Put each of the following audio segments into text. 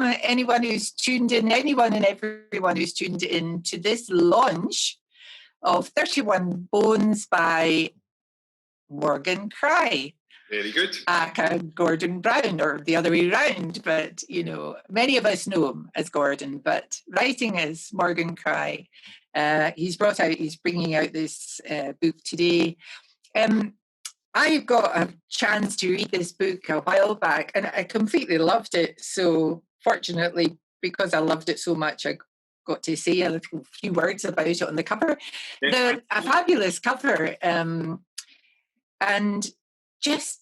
welcome anyone who's tuned in, anyone and everyone who's tuned in to this launch of 31 Bones by Morgan Cry. Very good. Aka Gordon Brown, or the other way around, but, you know, many of us know him as Gordon, but writing as Morgan Cry. He's bringing out this book today. I got a chance to read this book a while back, and I completely loved it. So fortunately, because I loved it so much, I got to say a few words about it on the cover. A fabulous cover. And just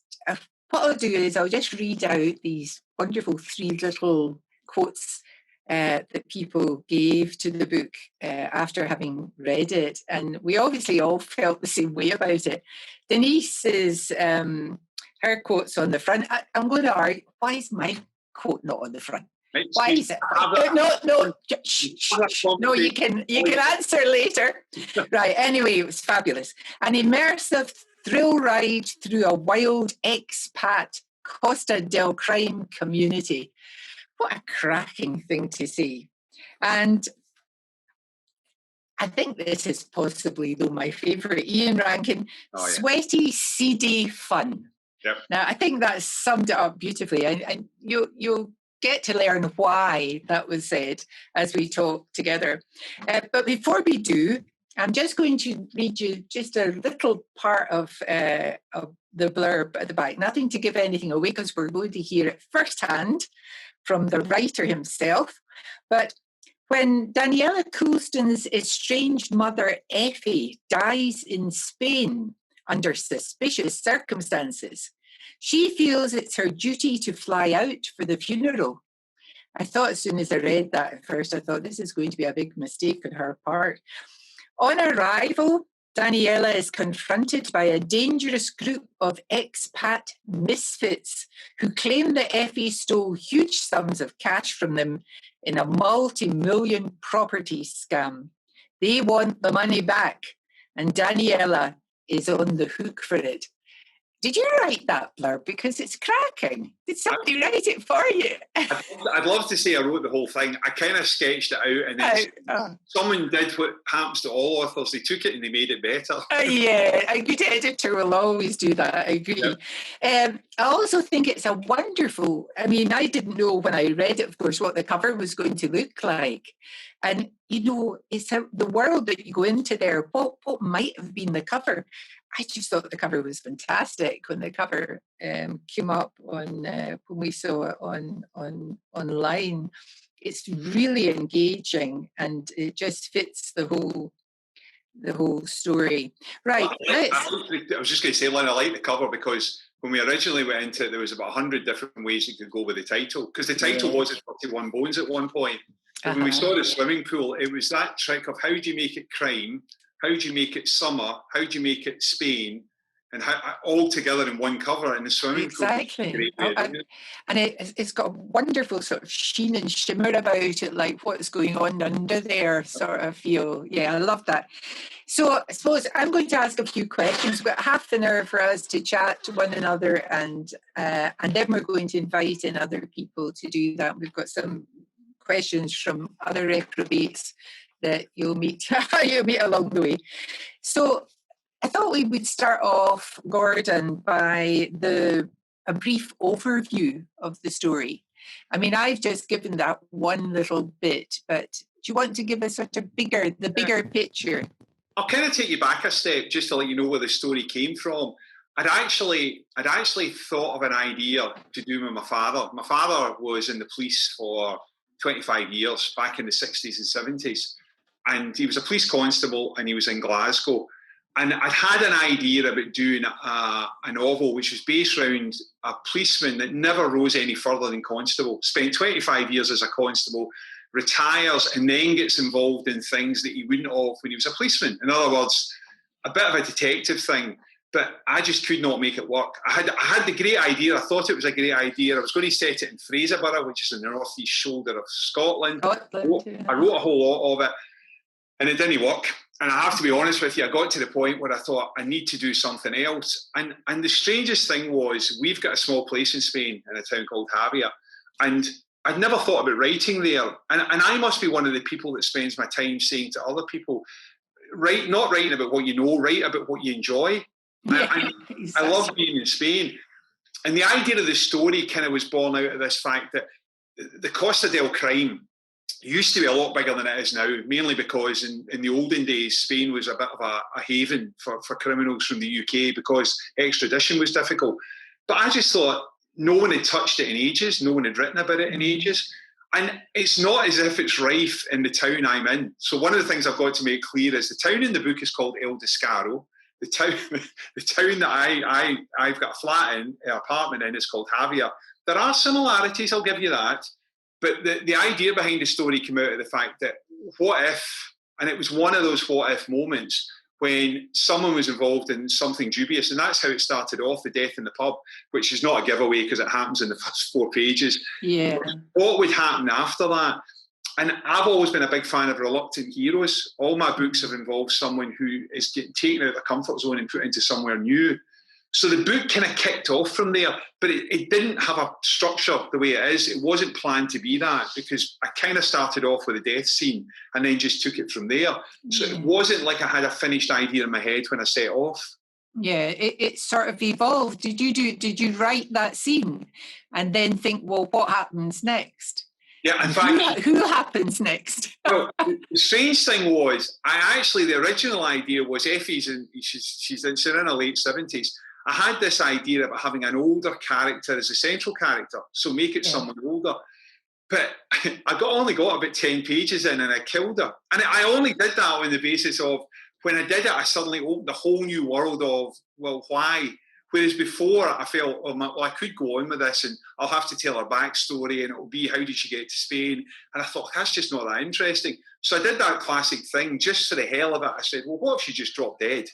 what I'll do is I'll just read out these wonderful 3 little quotes that people gave to the book after having read it. And we obviously all felt the same way about it. Denise's, her quote's on the front. I'm going to argue, why is my quote not on the front? Why is it? No, you can answer later. Right, anyway, it was fabulous. An immersive thrill ride through a wild expat Costa del Crime community. What a cracking thing to see. And I think this is possibly, though, my favourite. Ian Rankin, sweaty, seedy fun. Yep. Now, I think that summed it up beautifully. And you'll get to learn why that was said as we talk together. But before we do, I'm just going to read you just a little part of the blurb at the back. Nothing to give anything away, because we're going to hear it firsthand from the writer himself. But when Daniela Coulston's estranged mother, Effie, dies in Spain under suspicious circumstances, she feels it's her duty to fly out for the funeral. I thought, as soon as I read that at first, I thought this is going to be a big mistake on her part. On arrival, Daniela is confronted by a dangerous group of expat misfits who claim that Effie stole huge sums of cash from them in a multi-million property scam. They want the money back, and Daniela is on the hook for it. Did you write that blurb? Because it's cracking. Did somebody write it for you? I'd love to say I wrote the whole thing. I kind of sketched it out, and then someone did what happens to all authors. They took it and they made it better. Yeah, a good editor will always do that. I agree. Yep. I also think it's a wonderful, I mean, I didn't know when I read it, of course, what the cover was going to look like. And, you know, it's the world that you go into there. What might have been the cover? I just thought the cover was fantastic when the cover came up on when we saw it online. It's really engaging, and it just fits the whole story. Right. I was just going to say, Lynn, I like the cover because when we originally went into it, there was about 100 different ways you could go with the title, because the title was 31 Bones at one point. But when we saw the swimming pool, it was that trick of how do you make it crime? How do you make it summer? How do you make it Spain? And how, all together in one cover in the swimming pool. Exactly. And it's got a wonderful sort of sheen and shimmer about it, like what's going on under there sort of feel. Yeah, I love that. So I suppose I'm going to ask a few questions. We've got half an hour for us to chat to one another, and then we're going to invite in other people to do that. We've got some questions from other reprobates that you'll meet along the way. So I thought we would start off, Gordon, by a brief overview of the story. I mean, I've just given that one little bit, but do you want to give us sort of the bigger picture? I'll kind of take you back a step just to let you know where the story came from. I'd actually thought of an idea to do with my father. My father was in the police for 25 years, back in the 60s and 70s. And he was a police constable, and he was in Glasgow. And I'd had an idea about doing a novel which was based around a policeman that never rose any further than constable, spent 25 years as a constable, retires, and then gets involved in things that he wouldn't have when he was a policeman. In other words, a bit of a detective thing. But I just could not make it work. I had the great idea. I thought it was a great idea. I was going to set it in Fraserburgh, which is in the northeast shoulder of Scotland. I wrote a whole lot of it, and it didn't work. And I have to be honest with you, I got to the point where I thought I need to do something else. And the strangest thing was, we've got a small place in Spain in a town called Javia. And I'd never thought about writing there. And I must be one of the people that spends my time saying to other people, not writing about what you know, write about what you enjoy. Yeah, I love being in Spain. And the idea of the story kind of was born out of this fact that the Costa del Crime used to be a lot bigger than it is now, mainly because in the olden days, Spain was a bit of a haven for criminals from the UK because extradition was difficult. But I just thought no one had touched it in ages. No one had written about it in ages. And it's not as if it's rife in the town I'm in. So one of the things I've got to make clear is the town in the book is called El Descaro. The town that I've got a flat in, an apartment in, is called Javier. There are similarities, I'll give you that. But the idea behind the story came out of the fact that what if, and it was one of those what if moments when someone was involved in something dubious, and that's how it started off, the death in the pub, which is not a giveaway because it happens in the first 4 pages. Yeah. What would happen after that? And I've always been a big fan of reluctant heroes. All my books have involved someone who is getting taken out of their comfort zone and put into somewhere new. So the book kind of kicked off from there, but it didn't have a structure the way it is. It wasn't planned to be that because I kind of started off with a death scene and then just took it from there. So it wasn't like I had a finished idea in my head when I set off. Yeah, it sort of evolved. Did you write that scene and then think, well, what happens next? Yeah, in fact, who happens next? Well, the strange thing was, the original idea was Effie's, and she's in her late 70s. I had this idea about having an older character as a central character, so make it someone older. But I only got about 10 pages in and I killed her. And I only did that on the basis of, when I did it, I suddenly opened a whole new world of, well, why? Whereas before I felt, well, I could go on with this and I'll have to tell her backstory and it'll be, how did she get to Spain? And I thought, that's just not that interesting. So I did that classic thing just for the hell of it. I said, well, what if she just dropped dead?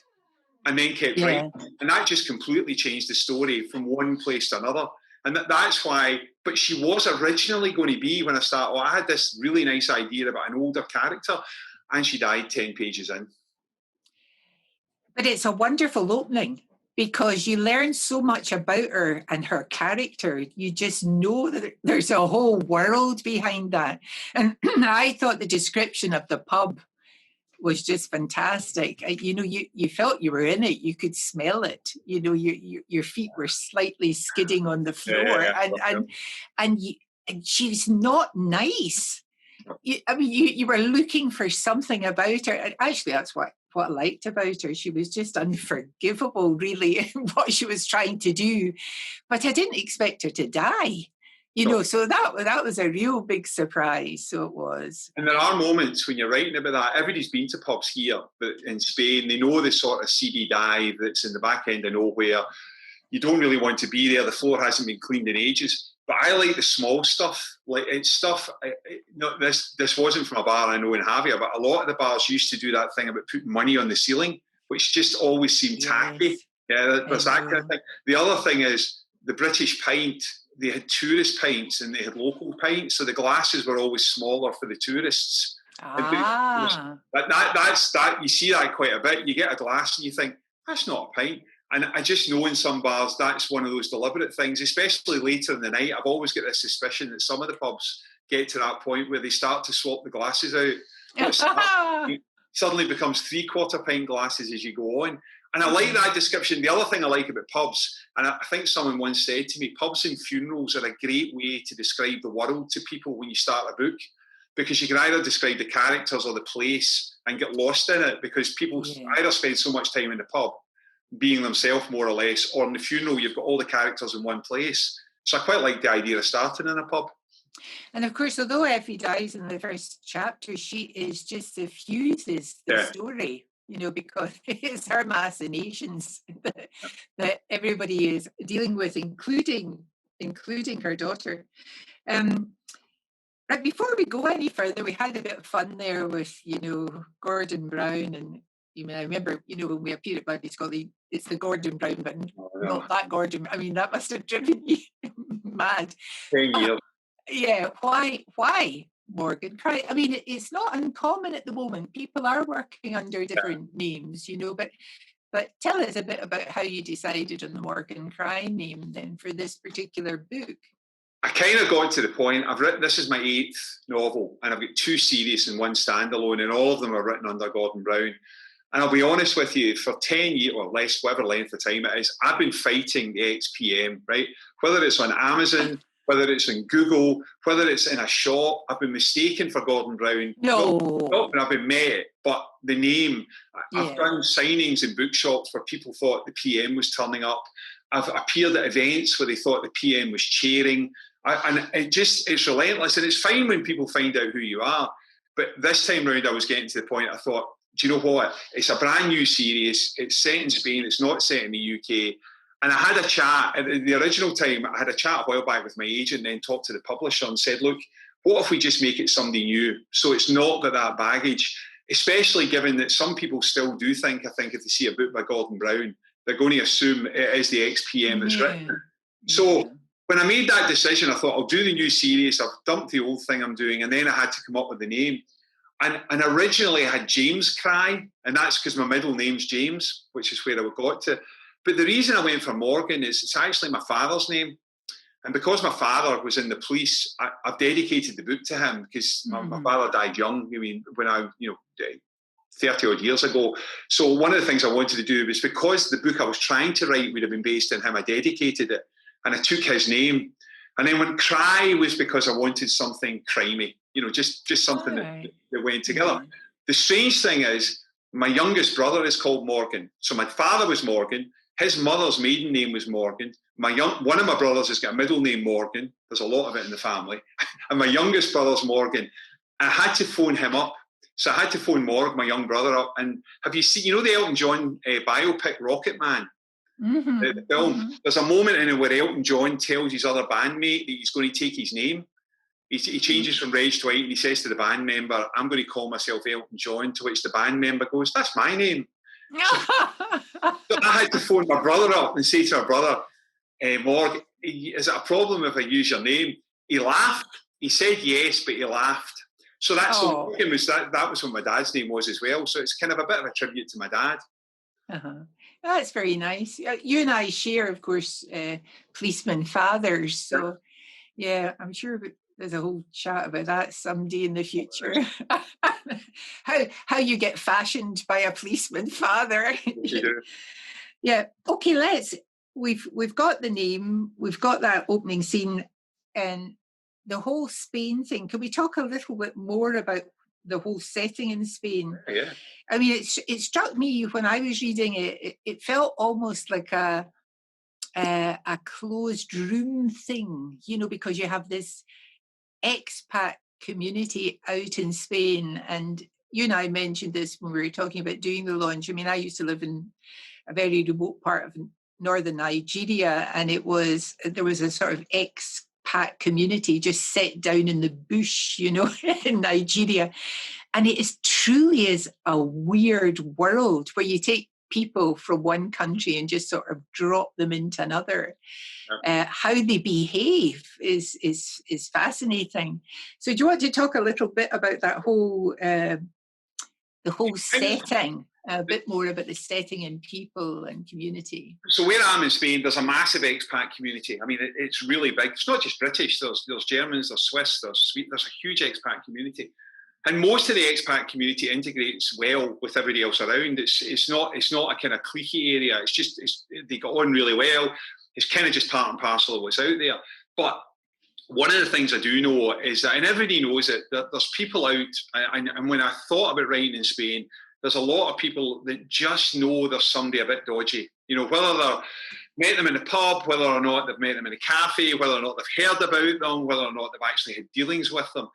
And then kept writing. And that just completely changed the story from one place to another. And that's why, but she was originally going to be, when I started, I had this really nice idea about an older character and she died 10 pages in. But it's a wonderful opening because you learn so much about her and her character. You just know that there's a whole world behind that. And I thought the description of the pub was just fantastic. You know, you felt you were in it. You could smell it. You know, your feet were slightly skidding on the floor, and she's not nice. You were looking for something about her. And actually, that's what I liked about her. She was just unforgivable, really, in what she was trying to do. But I didn't expect her to die. You know, so that was a real big surprise. So it was. And there are moments when you're writing about that. Everybody's been to pubs here, but in Spain, they know the sort of seedy dive that's in the back end of nowhere. You don't really want to be there. The floor hasn't been cleaned in ages. But I like the small stuff. Like, it's stuff. This wasn't from a bar I know in Javier, but a lot of the bars used to do that thing about putting money on the ceiling, which just always seemed tacky. Yeah, there's that kind of thing. The other thing is the British pint. They had tourist pints and they had local pints, so the glasses were always smaller for the tourists. But that's you see that quite a bit. You get a glass and you think, that's not a pint. And I just know in some bars that's one of those deliberate things, especially later in the night. I've always got this suspicion that some of the pubs get to that point where they start to swap the glasses out. It suddenly becomes 3/4 pint glasses as you go on. And I like that description. The other thing I like about pubs, and I think someone once said to me, pubs and funerals are a great way to describe the world to people when you start a book, because you can either describe the characters or the place and get lost in it, because people either spend so much time in the pub being themselves more or less, or in the funeral you've got all the characters in one place. So I quite like the idea of starting in a pub. And of course, although Effie dies in the first chapter, she is just diffuses the story. You know, because it's her machinations that everybody is dealing with, including her daughter. Right, before we go any further, we had a bit of fun there with, you know, Gordon Brown. And I remember, you know, when we appeared at Bloody Scully, it's the Gordon Brown, but not that Gordon. I mean, that must have driven you mad. 10 years. Yeah, why? Morgan, I mean, it's not uncommon at the moment. People are working under different names, you know, but tell us a bit about how you decided on the Morgan Cry name then for this particular book. I kind of got to the point. I've written, this is my 8th novel, and I've got 2 series and 1 standalone, and all of them are written under Gordon Brown. And I'll be honest with you, for 10 years or less, whatever length of time it is, I've been fighting the XPM, right? Whether it's on Amazon, whether it's in Google, whether it's in a shop, I've been mistaken for Gordon Brown. No. Not when I've been met, but the name. I've done signings in bookshops where people thought the PM was turning up. I've appeared at events where they thought the PM was cheering. And it's relentless. And it's fine when people find out who you are. But this time round, I was getting to the point, I thought, do you know what? It's a brand new series. It's set in Spain. It's not set in the UK. And I had a chat, at the original time, I had a chat a while back with my agent and then talked to the publisher and said, look, what if we just make it somebody new? So it's not got that baggage, especially given that some people still do think, I think, if they see a book by Gordon Brown, they're going to assume it is the XPM that's written. So when I made that decision, I thought, I'll do the new series. I've dumped the old thing I'm doing. And then I had to come up with the name. And originally I had James Cry, and that's because my middle name's James, which is where I got to. But the reason I went for Morgan is it's actually my father's name. And because my father was in the police, I've dedicated the book to him because my father died young. I mean, when 30 odd years ago. So one of the things I wanted to do was, because the book I was trying to write would have been based on him, I dedicated it and I took his name. And then when Cry was because I wanted something crimey, just something that went together. The strange thing is, my youngest brother is called Morgan. So my father was Morgan. His mother's maiden name was Morgan. One of my brothers has got a middle name Morgan. There's a lot of it in the family. And my youngest brother's Morgan. I had to phone him up. So I had to phone Morg, my young brother, up. And have you seen, the Elton John biopic, Rocket Man? The film. There's a moment in it where Elton John tells his other bandmate that he's going to take his name. He changes from Reg to White and he says to the band member, I'm going to call myself Elton John, to which the band member goes, that's my name. So I had to phone my brother up and say to my brother, Morg, is it a problem if I use your name? He laughed. He said yes, but he laughed. So that's that was what my dad's name was as well. So it's kind of a bit of a tribute to my dad. That's very nice. You and I share, of course, policeman fathers. So, yeah, I'm sure there's a whole chat about that someday in the future. how you get fashioned by a policeman father. Yeah. Okay, we've got the name, we've got that opening scene, and the whole Spain thing. Can we talk a little bit more about the whole setting in Spain? Yeah. I mean, it struck me when I was reading it, it felt almost like a closed room thing, because you have this expat community out in Spain. And you and I mentioned this when we were talking about doing the launch. I mean, I used to live in a very remote part of northern Nigeria, and there was a sort of expat community just set down in the bush, in Nigeria. And it truly is a weird world where you take people from one country and just sort of drop them into another. How they behave is fascinating. So do you want to talk a little bit about that whole the whole setting, a bit more about the setting and people and community? So where I'm in Spain, there's a massive expat community. I mean, it's really big. It's not just British. There's Germans, there's Swiss, there's a huge expat community. And most of the expat community integrates well with everybody else around. It's not a kind of cliquey area. They got on really well. It's kind of just part and parcel of what's out there. But one of the things I do know is that, and everybody knows it, that there's people out, and when I thought about writing in Spain, there's a lot of people that just know there's somebody a bit dodgy. Whether they've met them in the pub, whether or not they've met them in a cafe, whether or not they've heard about them, whether or not they've actually had dealings with them.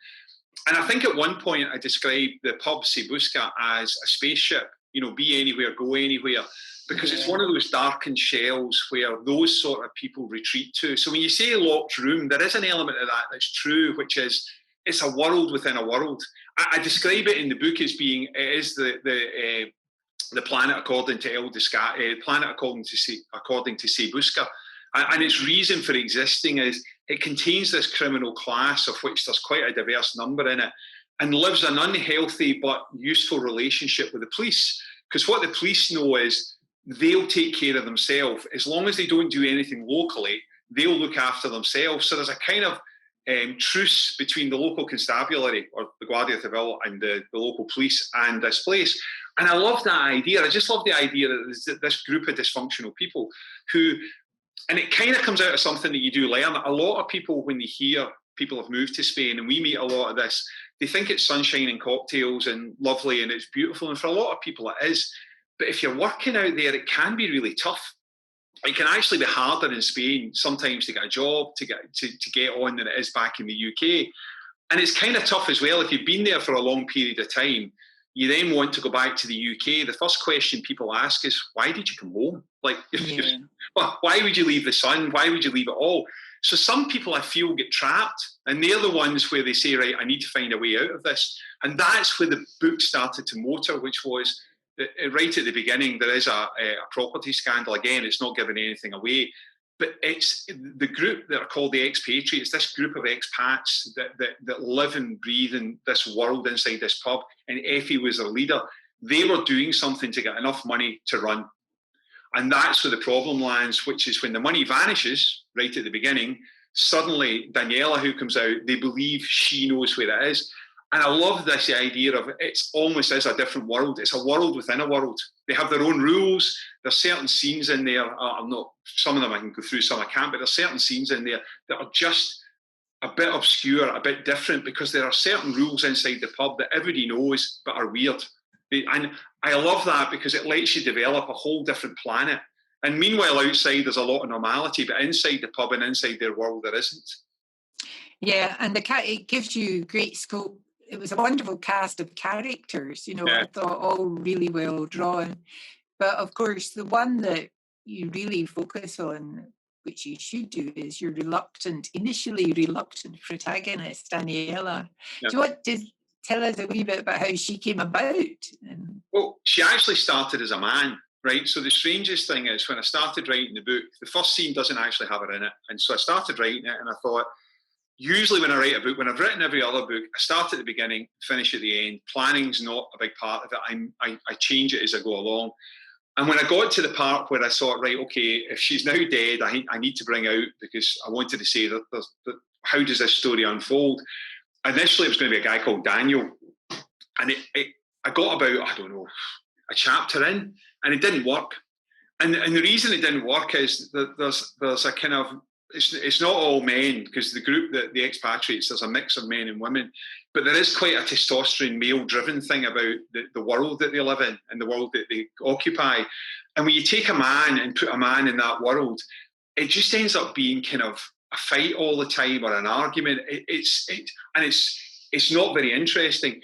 And I think at one point I described the pub Se Busca as a spaceship, be anywhere, go anywhere, because it's one of those darkened shells where those sort of people retreat to. So when you say locked room, there is an element of that that's true, which is it's a world within a world. I describe it in the book as being, it is the planet according to according to Se Busca. And its reason for existing is it contains this criminal class of which there's quite a diverse number in it, and lives an unhealthy but useful relationship with the police. Because what the police know is they'll take care of themselves. As long as they don't do anything locally, they'll look after themselves. So there's a kind of truce between the local constabulary or the Guardia Civil and the local police and this place. And I love that idea. I just love the idea that there's this group of dysfunctional people who, and it kind of comes out of something that you do learn. A lot of people, when they hear people have moved to Spain, and we meet a lot of this, they think it's sunshine and cocktails and lovely and it's beautiful. And for a lot of people it is. But if you're working out there, it can be really tough. It can actually be harder in Spain sometimes to get a job, to get on than it is back in the UK. And it's kind of tough as well. If you've been there for a long period of time, you then want to go back to the UK. The first question people ask is, why did you come home? Like, why would you leave the sun? Why would you leave it all? So some people, I feel, get trapped, and they're the ones where they say, right, I need to find a way out of this. And that's where the book started to motor, which was right at the beginning. There is a property scandal. Again, it's not giving anything away. But it's the group that are called the expatriates, this group of expats that live and breathe in this world inside this pub, and Effie was their leader. They were doing something to get enough money to run. And that's where the problem lands, which is when the money vanishes right at the beginning, suddenly Daniela, who comes out, they believe she knows where it is. And I love this idea of it's almost as a different world. It's a world within a world. They have their own rules. There's certain scenes in there. Some of them I can go through, some I can't, but there's certain scenes in there that are just a bit obscure, a bit different, because there are certain rules inside the pub that everybody knows but are weird. And I love that because it lets you develop a whole different planet. And meanwhile, outside there's a lot of normality, but inside the pub and inside their world there isn't. Yeah, and it gives you great scope. It was a wonderful cast of characters, I thought all really well drawn. But of course, the one that you really focus on, which you should do, is your initially reluctant protagonist, Daniela. Yep. Do you want to tell us a wee bit about how she came about? Well, she actually started as a man, right? So the strangest thing is when I started writing the book, the first scene doesn't actually have her in it. And so I started writing it and I thought, usually when I write a book, when I've written every other book, I start at the beginning, finish at the end. Planning's not a big part of it. I change it as I go along. And when I got to the part where I thought, right, okay, if she's now dead, I need to bring out, because I wanted to say that how does this story unfold? Initially, it was going to be a guy called Daniel. And I got about, I don't know, a chapter in, and it didn't work. And the reason it didn't work is that there's a kind of, it's not all men, because the group, the expatriates, there's a mix of men and women, but there is quite a testosterone, male-driven thing about the world that they live in and the world that they occupy. And when you take a man and put a man in that world, it just ends up being kind of a fight all the time or an argument. It's not very interesting.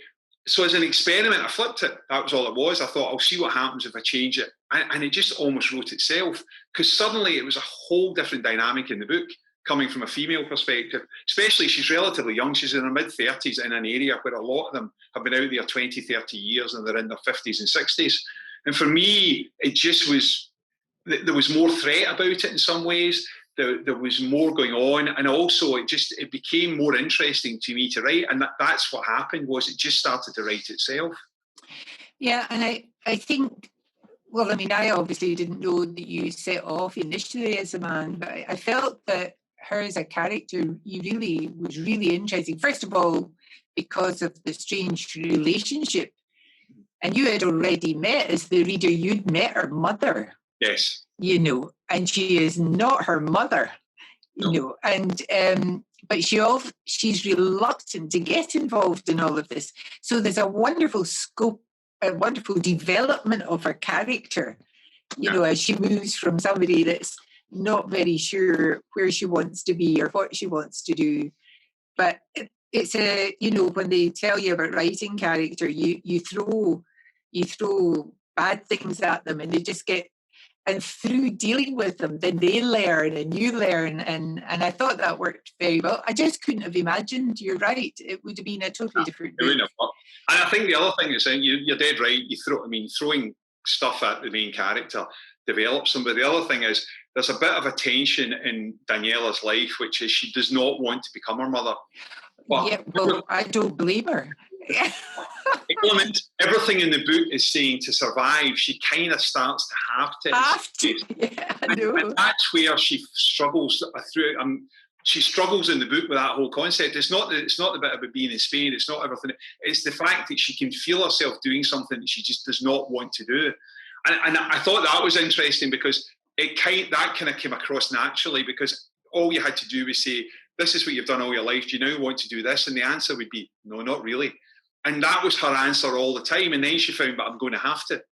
So as an experiment, I flipped it. That was all it was. I thought, I'll see what happens if I change it. And it just almost wrote itself, because suddenly it was a whole different dynamic in the book, coming from a female perspective. Especially, she's relatively young. She's in her mid-30s in an area where a lot of them have been out there 20, 30 years and they're in their 50s and 60s. And for me, it just was, there was more threat about it in some ways. There was more going on, and also it became more interesting to me to write, and that's what happened, was it just started to write itself. Yeah, and I think, well, I mean, I obviously didn't know that you set off initially as a man, but I felt that her as a character, was really interesting. First of all, because of the strange relationship, and you had already met, as the reader, you'd met her mother. Yes. And she is not her mother, and but she's reluctant to get involved in all of this. So there's a wonderful scope, a wonderful development of her character, as she moves from somebody that's not very sure where she wants to be or what she wants to do. But it's when they tell you about writing character, you throw bad things at them and they just get. And through dealing with them, then they learn and you learn. And I thought that worked very well. I just couldn't have imagined, you're right, it would have been a totally different book. And I think the other thing is, you're dead right, throwing stuff at the main character develops them. But the other thing is, there's a bit of a tension in Daniela's life, which is she does not want to become her mother. But, yeah, well, I don't blame her. elements, everything in the book is saying to survive, she kind of starts to have to. Yeah, I know. And that's where she struggles through it. She struggles in the book with that whole concept. It's not the bit about being in Spain. It's not everything. It's the fact that she can feel herself doing something that she just does not want to do. And I thought that was interesting because that kind of came across naturally, because all you had to do was say, this is what you've done all your life. Do you now want to do this? And the answer would be, no, not really. And that was her answer all the time. And then she found, but I'm going to have to.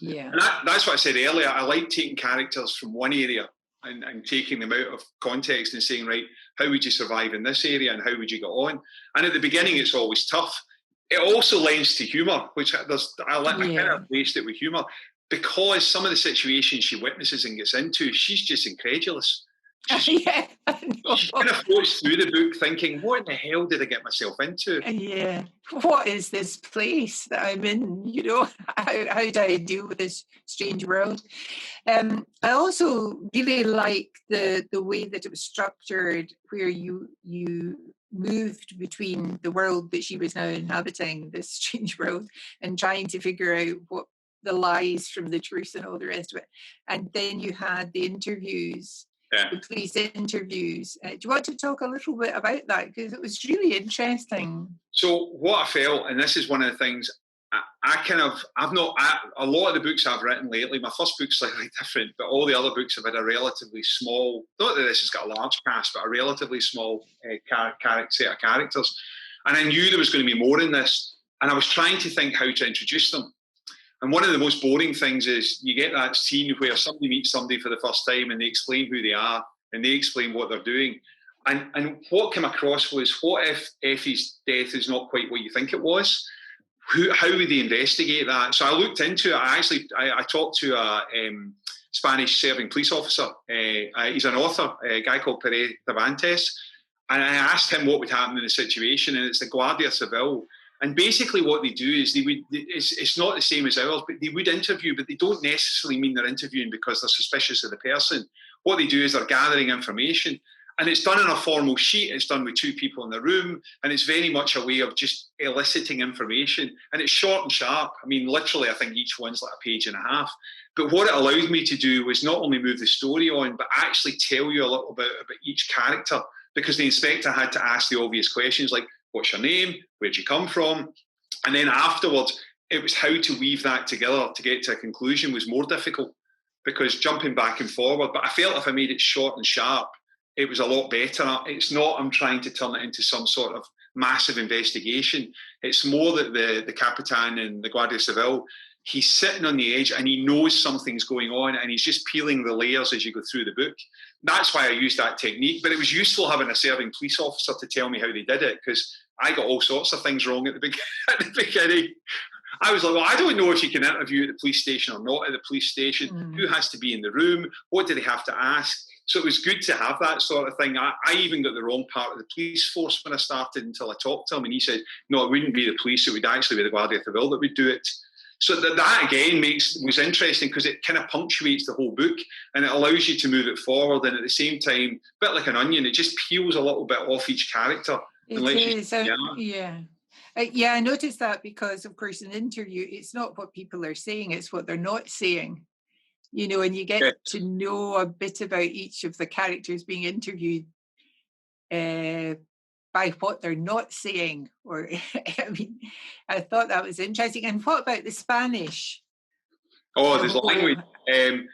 Yeah. And that's what I said earlier. I like taking characters from one area and taking them out of context and saying, right, how would you survive in this area and how would you get on? And at the beginning, it's always tough. It also lends to humour, which I kind of waste it with humour, because some of the situations she witnesses and gets into, she's just incredulous. She kind of floats through the book thinking, what in the hell did I get myself into? Yeah. What is this place that I'm in? You know, how do I deal with this strange world? I also really like the way that it was structured, where you moved between the world that she was now inhabiting, this strange world, and trying to figure out what the lies from the truth and all the rest of it. And then you had the interviews. Yeah. The police interviews. Do you want to talk a little bit about that? Because it was really interesting. So what I felt, and this is one of the things, a lot of the books I've written lately, my first book's slightly different, but all the other books have had a relatively small, not that this has got a large cast, but a relatively small set of characters. And I knew there was going to be more in this, and I was trying to think how to introduce them. And one of the most boring things is you get that scene where somebody meets somebody for the first time and they explain who they are and they explain what they're doing. And what came across was, what if Effie's death is not quite what you think it was? How would they investigate that? So I looked into it. I talked to a Spanish serving police officer. He's an author, a guy called Pere Cervantes. And I asked him what would happen in the situation, and it's the Guardia Civil. And basically what they do is it's not the same as ours, but they would interview, but they don't necessarily mean they're interviewing because they're suspicious of the person. What they do is they're gathering information, and it's done on a formal sheet. It's done with two people in the room, and it's very much a way of just eliciting information. And it's short and sharp. I mean, literally, I think each one's like a page and a half. But what it allowed me to do was not only move the story on, but actually tell you a little bit about each character, because the inspector had to ask the obvious questions like, what's your name? Where'd you come from? And then afterwards, it was how to weave that together to get to a conclusion was more difficult, because jumping back and forward. But I felt if I made it short and sharp, it was a lot better. It's not I'm trying to turn it into some sort of massive investigation. It's more that the Capitan and the Guardia Civil, he's sitting on the edge and he knows something's going on, and he's just peeling the layers as you go through the book. That's why I used that technique. But it was useful having a serving police officer to tell me how they did it, because I got all sorts of things wrong at the beginning. I was like, well, I don't know if you can interview at the police station or not at the police station. Who has to be in the room? What do they have to ask? So it was good to have that sort of thing. I even got the wrong part of the police force when I started until I talked to him, and he said, no, it wouldn't be the police. It would actually be the Guardia Civil that would do it. So that again was interesting, because it kind of punctuates the whole book and it allows you to move it forward. And at the same time, a bit like an onion, it just peels a little bit off each character. It is. Yeah, I noticed that, because, of course, in an interview, it's not what people are saying, it's what they're not saying. You know, and you get to know a bit about each of the characters being interviewed by what they're not saying. Or, I mean, I thought that was interesting. And what about the Spanish? Oh, there's language. There's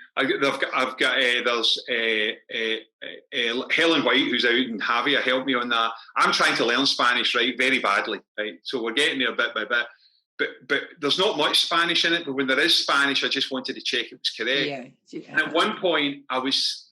Helen White, who's out in Javier, helped me on that. I'm trying to learn Spanish, right, very badly, right? So we're getting there bit by bit. But there's not much Spanish in it. But when there is Spanish, I just wanted to check it was correct. Yeah. And at one point, I was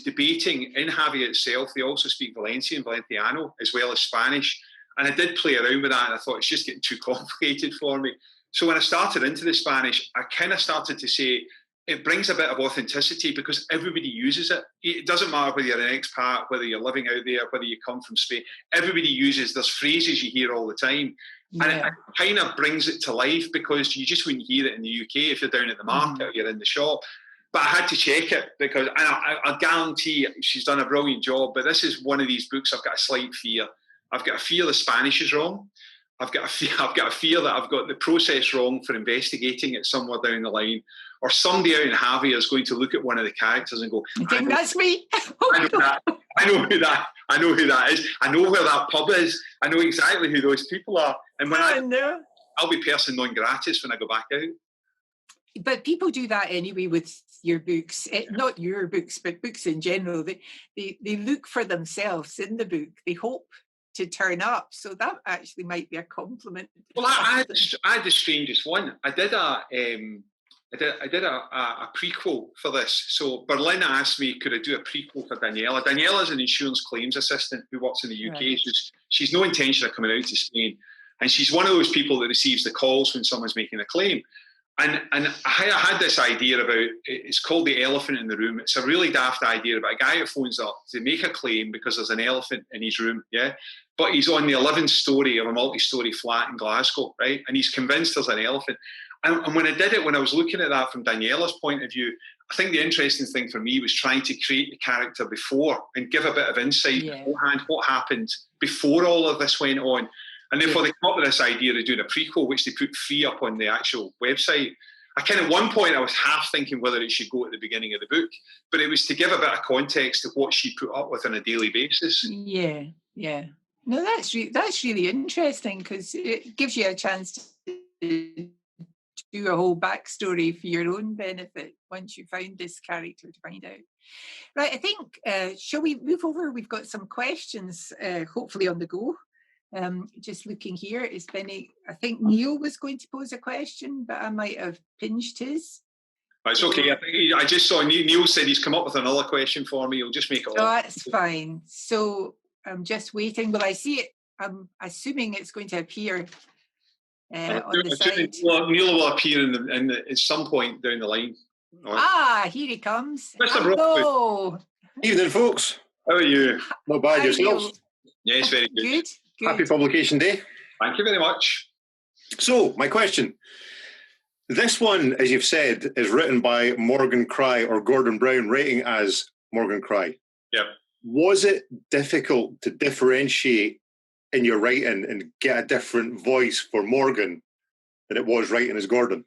debating in Javier itself. They also speak Valenciano, as well as Spanish. And I did play around with that, and I thought it's just getting too complicated for me. So when I started into the Spanish, I kind of started to say it brings a bit of authenticity, because everybody uses it. It doesn't matter whether you're an expat, whether you're living out there, whether you come from Spain. Everybody uses. There's phrases you hear all the time. Yeah. And it kind of brings it to life, because you just wouldn't hear it in the UK if you're down at the market or you're in the shop. But I had to check it, because I guarantee she's done a brilliant job. But this is one of these books I've got a slight fear. I've got a fear the Spanish is wrong. I've got a fear that I've got the process wrong for investigating it somewhere down the line, or somebody out in Harvey is going to look at one of the characters and go, "You think that's me?" I know who that is. I know where that pub is. I know exactly who those people are. And when I'll be person non gratis when I go back out. But people do that anyway with your books. Not your books, but books in general. They look for themselves in the book. They hope to turn up. So that actually might be a compliment. Well, I had the strangest one. I did a prequel for this. So Berlin asked me, could I do a prequel for Daniela? Daniela is an insurance claims assistant who works in the UK. Right. She's no intention of coming out to Spain. And she's one of those people that receives the calls when someone's making a claim. And I had this idea about, it's called the elephant in the room. It's a really daft idea about a guy who phones up to make a claim because there's an elephant in his room, yeah? But he's on the 11th story of a multi-story flat in Glasgow, right? And he's convinced there's an elephant. And when I did it, when I was looking at that from Daniela's point of view, I think the interesting thing for me was trying to create the character before and give a bit of insight beforehand, what happened before all of this went on. And therefore, they come up with this idea of doing a prequel, which they put free up on the actual website. At one point, I was half thinking whether it should go at the beginning of the book, but it was to give a bit of context of what she put up with on a daily basis. Yeah. No, that's really interesting, because it gives you a chance to do a whole backstory for your own benefit once you found this character to find out. Right, I think, shall we move over? We've got some questions, hopefully on the go. Just looking here, is Benny? I think Neil was going to pose a question, but I might have pinched his. It's okay. I just saw Neil said he's come up with another question for me. He'll just make it. Oh, that's fine. So I'm just waiting. Will I see it? I'm assuming it's going to appear on the side. Well, Neil will appear at some point down the line. Ah, here he comes. Mr. Hello. Evening, folks. How are you? Not bad, yourselves? Yes, very good. Good. Happy publication day. Thank you very much. So, my question. This one, as you've said, is written by Morgan Cry, or Gordon Brown writing as Morgan Cry. Yep. Was it difficult to differentiate in your writing and get a different voice for Morgan than it was writing as Gordon?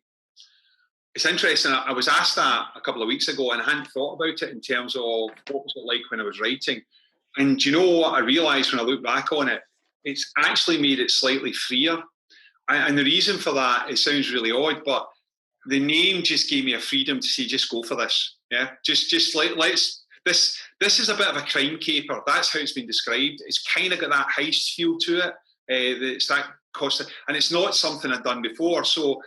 It's interesting. I was asked that a couple of weeks ago, and I hadn't thought about it in terms of what was it like when I was writing. And do you know what I realised when I look back on it? It's actually made it slightly freer. And the reason for that, it sounds really odd, but the name just gave me a freedom to say, just go for this. Yeah, just like, this is a bit of a crime caper. That's how it's been described. It's kind of got that heist feel to it. It's that cost, and it's not something I'd done before. So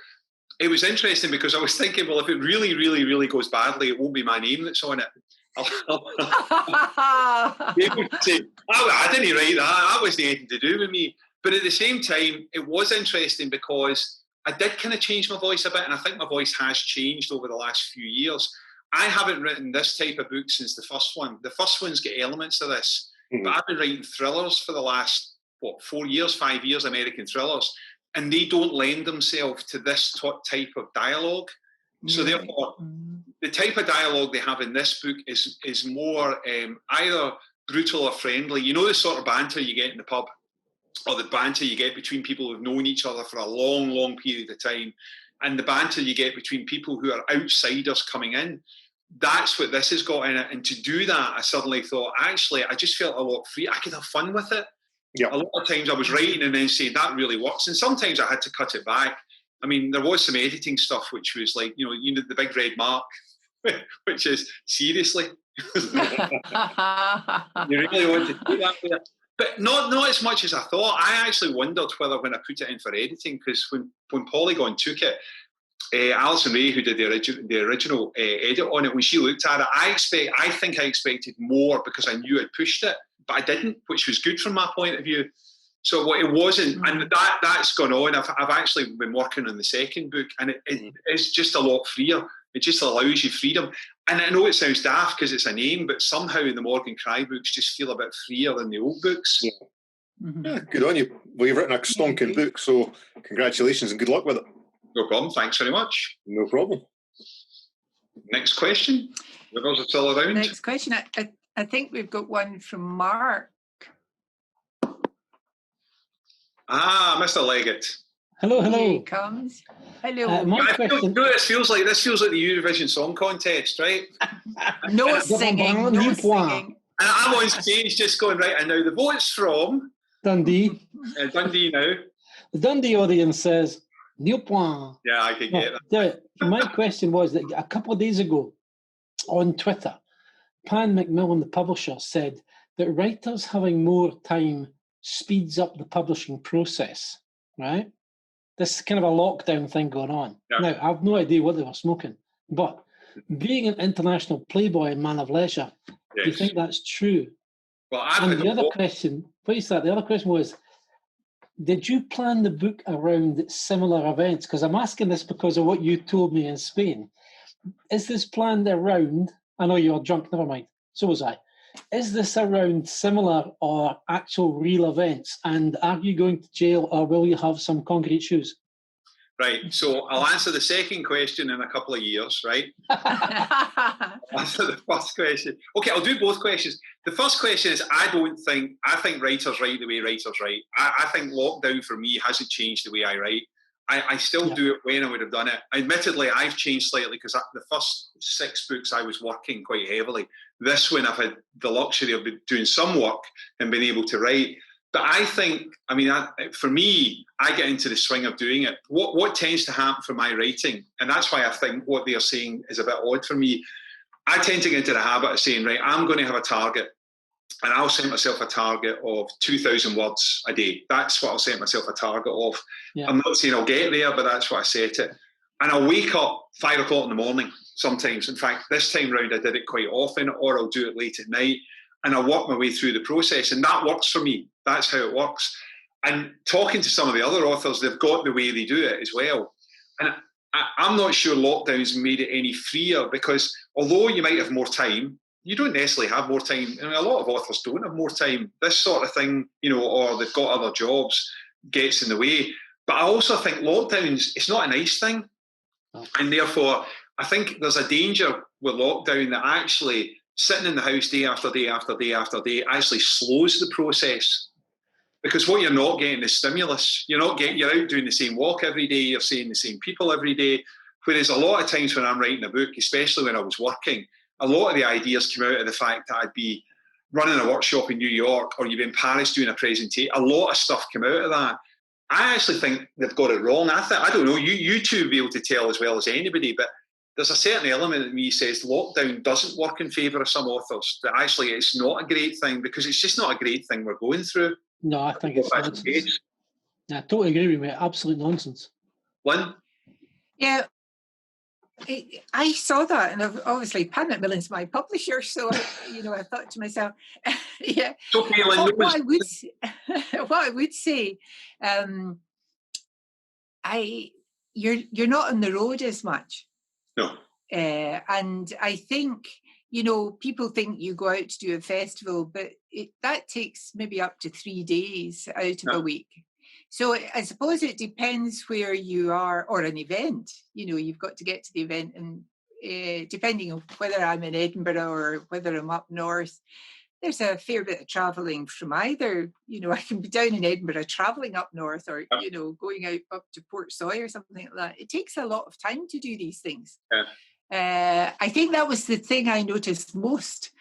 it was interesting because I was thinking, well, if it really, really, really goes badly, it won't be my name that's on it. People say, I didn't write that. That wasn't anything to do with me. But at the same time, it was interesting because I did kind of change my voice a bit, and I think my voice has changed over the last few years. I haven't written this type of book since the first one. The first one's got elements of this, but I've been writing thrillers for the last, 5 years, American thrillers, and they don't lend themselves to this type of dialogue. So therefore, the type of dialogue they have in this book is more either brutal or friendly. You know, the sort of banter you get in the pub, or the banter you get between people who've known each other for a long, long period of time, and the banter you get between people who are outsiders coming in. That's what this has got in it. And to do that, I suddenly thought, actually, I just felt a lot free. I could have fun with it. Yeah. A lot of times I was writing and then saying, that really works. And sometimes I had to cut it back. I mean, there was some editing stuff which was like, you know, the big red mark, which is, seriously? You really want to do that there? But not as much as I thought. I actually wondered whether when I put it in for editing, because when Polygon took it, Alison Ray, who did the original edit on it, when she looked at it, I think I expected more because I knew I'd pushed it, but I didn't, which was good from my point of view. So it wasn't, and that's gone on. I've actually been working on the second book, and it's just a lot freer. It just allows you freedom. And I know it sounds daft because it's a name, but somehow the Morgan Cry books just feel a bit freer than the old books. Yeah. Yeah, good on you. Well, you've written a stonking book, so congratulations and good luck with it. No problem. Thanks very much. No problem. Next question. Rivers are still around. Next question. I think we've got one from Mark. Mr. Leggett. Hello, Here hello. he comes. Hello. My question. This feels like the Eurovision Song Contest, right? No singing, no singing. And I'm on stage just going, right, and now the vote's from Dundee. Dundee now. The Dundee audience says, Nil point. Yeah, I can get that. My question was that a couple of days ago on Twitter, Pan Macmillan, the publisher, said that writers having more time speeds up the publishing process, right? This is kind of a lockdown thing going on. Yeah. Now, I have no idea what they were smoking, but being an international playboy and man of leisure, do you think that's true? Well, and the other question, what is that? The other question was, did you plan the book around similar events? Because I'm asking this because of what you told me in Spain. Is this planned around, I know you're drunk, never mind, so was I. Is this around similar or actual real events? And are you going to jail or will you have some concrete shoes? Right, so I'll answer the second question in a couple of years, right? I'll answer the first question. Okay, I'll do both questions. The first question is, I think writers write the way writers write. I think lockdown for me hasn't changed the way I write. I still do it when I would have done it. Admittedly, I've changed slightly because the first 6 books I was working quite heavily. This one I've had the luxury of doing some work and being able to write. But I think, for me, I get into the swing of doing it. What tends to happen for my writing, and that's why I think what they are saying is a bit odd for me, I tend to get into the habit of saying, right, I'm going to have a target, and I'll set myself a target of 2,000 words a day. That's what I'll set myself a target of. Yeah. I'm not saying I'll get there, but that's what I set it. And I'll wake up 5 o'clock in the morning sometimes. In fact, this time round I did it quite often, or I'll do it late at night, and I'll work my way through the process. And that works for me. That's how it works. And talking to some of the other authors, they've got the way they do it as well. And I'm not sure lockdown's made it any freer, because although you might have more time, you don't necessarily have more time. A lot of authors don't have more time. This sort of thing, or they've got other jobs, gets in the way. But I also think lockdowns, it's not a nice thing. And therefore, I think there's a danger with lockdown that actually sitting in the house day after day after day after day actually slows the process. Because what you're not getting is stimulus. You're out doing the same walk every day, you're seeing the same people every day. Whereas a lot of times when I'm writing a book, especially when I was working, a lot of the ideas come out of the fact that I'd be running a workshop in New York, or you'd be in Paris doing a presentation. A lot of stuff came out of that. I actually think they've got it wrong. I don't know, you two will be able to tell as well as anybody, but there's a certain element of me says lockdown doesn't work in favour of some authors, that actually it's not a great thing, because it's just not a great thing we're going through. No, I think it's nonsense. I totally agree with you, mate. Absolute nonsense. Lynn? Yeah, I saw that, and obviously Pan Macmillan's my publisher, so I thought to myself, yeah. Okay, Lynn, what I would say, you're not on the road as much. No. And I think, people think you go out to do a festival, but that takes maybe up to 3 days out of a week. So I suppose it depends where you are, or an event. You've got to get to the event, and depending on whether I'm in Edinburgh or whether I'm up north, there's a fair bit of travelling from either. I can be down in Edinburgh travelling up north, or, going out up to Port Soy or something like that. It takes a lot of time to do these things. Yeah. I think that was the thing I noticed most.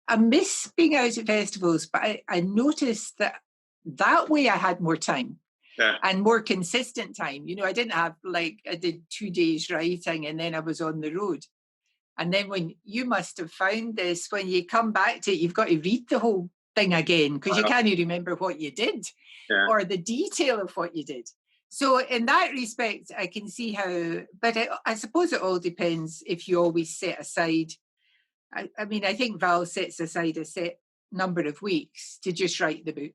I miss being out at festivals, but I noticed that way I had more time. Yeah. And more consistent time. I didn't have, I did 2 days writing and then I was on the road. And then when you must have found this, when you come back to it, you've got to read the whole thing again, because you can't remember what you did or the detail of what you did. So in that respect, I can see how, but I suppose it all depends if you always set aside. I think Val sets aside a set number of weeks to just write the book.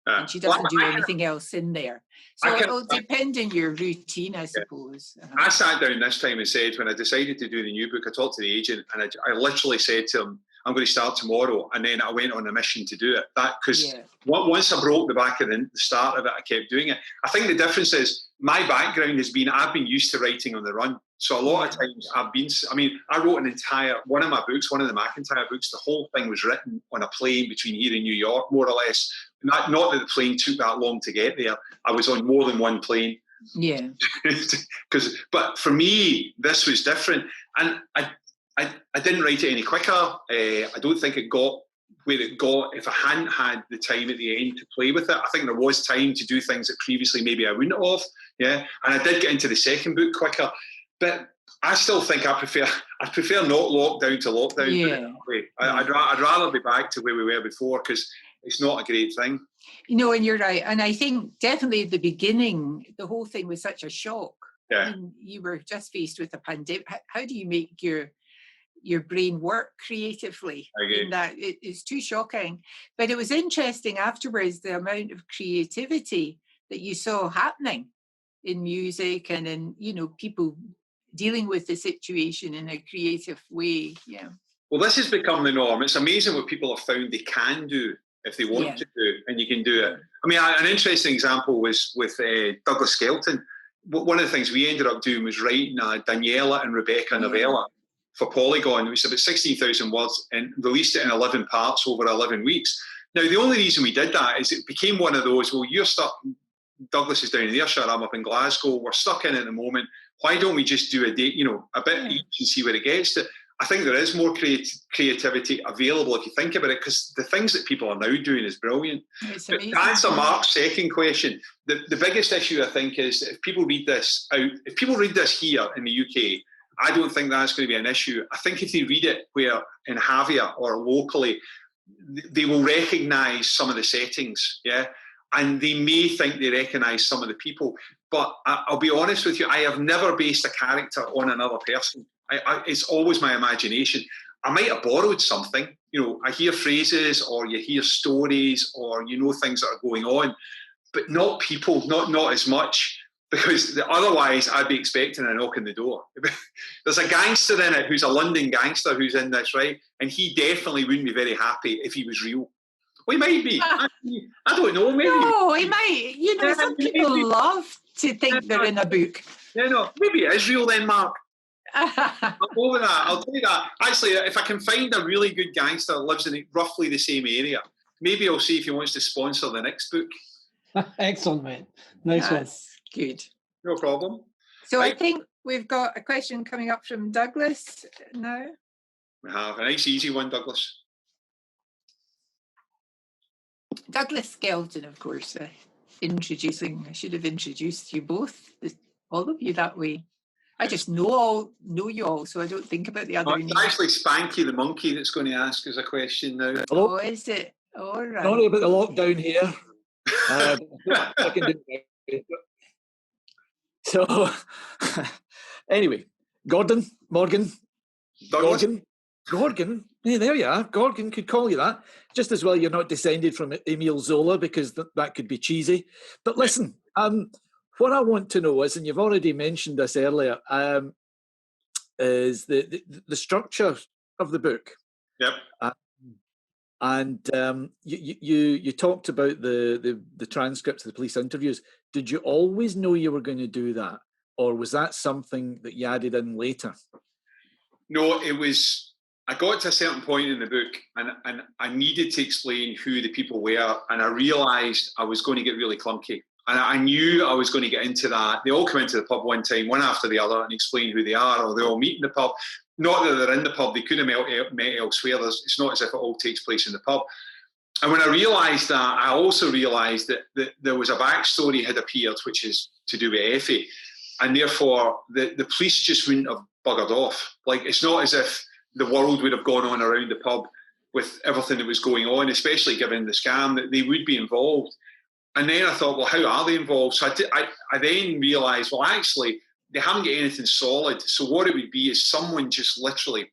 And she doesn't do anything else in there. So it'll depend on your routine, I suppose. I sat down this time and said, when I decided to do the new book, I talked to the agent and I literally said to him, I'm going to start tomorrow. And then I went on a mission to do it. Because once I broke the back of the start of it, I kept doing it. I think the difference is my background has been, I've been used to writing on the run. So a lot of times I wrote one of my books, one of the McIntyre books, the whole thing was written on a plane between here and New York, more or less. Not that the plane took that long to get there. I was on more than one plane. Yeah. But for me, this was different. And I didn't write it any quicker. I don't think it got where it got if I hadn't had the time at the end to play with it. I think there was time to do things that previously maybe I wouldn't have. Yeah. And I did get into the second book quicker. But I still think I prefer not lockdown to lockdown. Yeah. I'd rather be back to where we were before, because it's not a great thing. You know, and you're right. And I think definitely at the beginning, the whole thing was such a shock. Yeah. I mean, you were just faced with a pandemic. How do you make your brain work creatively? In that it's too shocking. But it was interesting afterwards, the amount of creativity that you saw happening in music and in, you know, people dealing with the situation in a creative way. Yeah. Well, this has become the norm. It's amazing what people have found they can do if they want to do, and you can do it. I mean, an interesting example was with Douglas Skelton. One of the things we ended up doing was writing a Daniela and Rebecca novella for Polygon. It was about 16,000 words and released it in 11 parts over 11 weeks. Now, the only reason we did that is it became one of those, well, you're stuck, Douglas is down in Ayrshire, I'm up in Glasgow, we're stuck in at the moment. Why don't we just do a bit each and see where it gets to? I think there is more creativity available if you think about it, because the things that people are now doing is brilliant. But to answer Mark's second question, the biggest issue I think is if people read this here in the UK, I don't think that's going to be an issue. I think if they read it where in Javier or locally, they will recognise some of the settings, and they may think they recognise some of the people. But I'll be honest with you, I have never based a character on another person. It's always my imagination. I might have borrowed something. You know, I hear phrases or you hear stories or you know things that are going on, but not people, not as much, because otherwise I'd be expecting a knock on the door. There's a gangster in it who's a London gangster who's in this, right? And he definitely wouldn't be very happy if he was real. Well, he might be. I don't know. Maybe. No, he might. You know, some people love to think they're in a book. Yeah, no, maybe it is real then, Mark. I'll go with that. I'll tell you that. Actually, if I can find a really good gangster that lives in roughly the same area, maybe I'll see if he wants to sponsor the next book. Excellent, mate. Nice one. Good. No problem. So I think we've got a question coming up from Douglas now. We have a nice, easy one, Douglas. Douglas Skelton, of course. I should have introduced you both, all of you, that way. I just know you all, so I don't think about the other names. It's actually Spanky the monkey that's going to ask us a question now. Hello? Oh, is it? All right. Sorry about the lockdown here. I can do it. So, anyway, Morgan. Hey, there you are. Gorgon could call you that. Just as well you're not descended from Emile Zola, because that could be cheesy. But listen, what I want to know is, and you've already mentioned this earlier, is the structure of the book. Yep. And you talked about the transcripts of the police interviews. Did you always know you were going to do that, or was that something that you added in later? No, it was. I got to a certain point in the book, and I needed to explain who the people were, and I realised I was going to get really clunky. And I knew I was going to get into that. They all come into the pub one time, one after the other, and explain who they are, or they all meet in the pub. Not that they're in the pub, they could have met elsewhere. It's not as if it all takes place in the pub. And when I realised that, I also realised that there was a backstory had appeared, which is to do with Effie. And therefore, the police just wouldn't have buggered off. Like, it's not as if the world would have gone on around the pub with everything that was going on, especially given the scam, that they would be involved. And then I thought, well, how are they involved? So I then realised, well, actually, they haven't got anything solid. So what it would be is someone just literally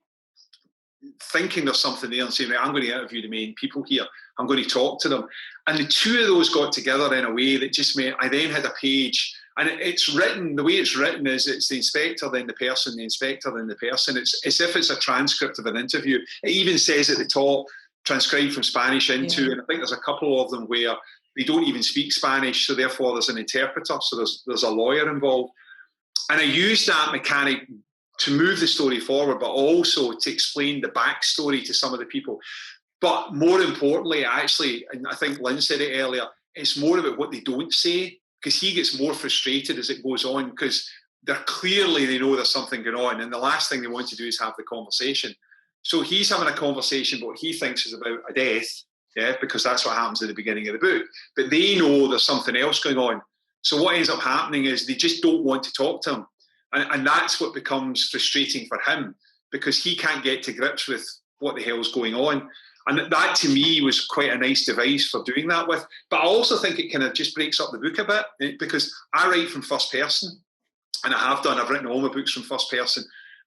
thinking there's something there and saying, right, I'm going to interview the main people here. I'm going to talk to them. And the two of those got together in a way that just meant I then had a page. And it's written, the way it's written is it's the inspector, then the person, the inspector, then the person. It's as if it's a transcript of an interview. It even says at the top, transcribed from Spanish into, and I think there's a couple of them where they don't even speak Spanish, so therefore there's an interpreter, so there's a lawyer involved. I used that mechanic to move the story forward, but also to explain the backstory to some of the people. But more importantly, actually, and I think Lynn said it earlier, it's more about what they don't say, because he gets more frustrated as it goes on, because they know there's something going on, and the last thing they want to do is have the conversation. So he's having a conversation, but what he thinks is about a death, yeah, because that's what happens at the beginning of the book. But they know there's something else going on. So what ends up happening is they just don't want to talk to him. And that's what becomes frustrating for him, because he can't get to grips with what the hell's going on. And that, to me, was quite a nice device for doing that with. But I also think it kind of just breaks up the book a bit, because I write from first person, and I've written all my books from first person.